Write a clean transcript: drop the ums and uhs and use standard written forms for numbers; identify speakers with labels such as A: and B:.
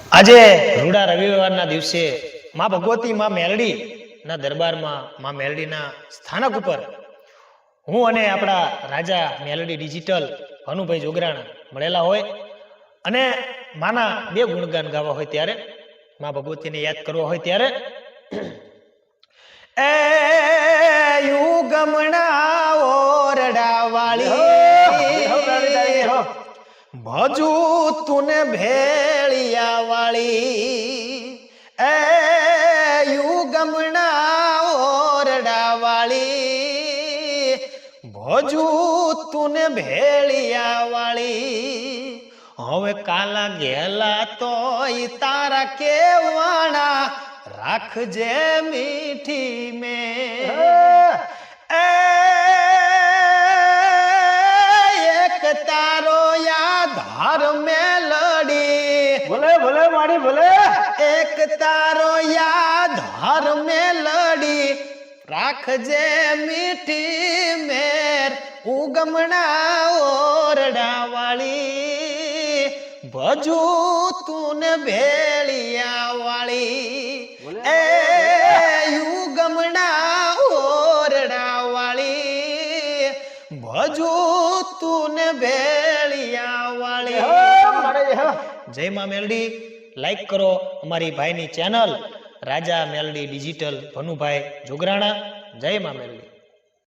A: આજે રૂડા રવિવારના દિવસે માં ભગવતી માં મેલડી ના દરબારમાં માં મેલડીના સ્થાનક ઉપર હું અને આપણા રાજા મેલડી ડિજિટલ ભાનુભાઈ જોગરાણા મળેલા હોય અને માના બે ગુણગાન ગાવા હોય ત્યારે માં ભગવતીને યાદ કરવા હોય ત્યારે એ યુગમણા ઓરડા વાળી ભજુ તુને ભેળિયા વાળી એ યુગમણા ઓરડા વાળી ભજુ તુને ભેળિયા વાળી હવે કાલા ગેલા તોય તારા કેવાણા રાખજે મીઠી મેં એક તારો યાધાર મેલડી
B: ભલે ભલે માડી ભલે
A: એક તારો યાધાર મેલડી રાખજે મીઠી મેર ઉગમણા ઓરડા વાળી ભજુ તુને ભેળિયા વાળી એ યુગમણા ઓરડા વાળી ભજુ તુને ભેળિયા વાળી જય માં મેલડી લાઈક કરો અમારી ભાઈની ચેનલ રાજા મેલડી ડિજિટલ ભનુભાઈ જોગરાણા જય માં મેલડી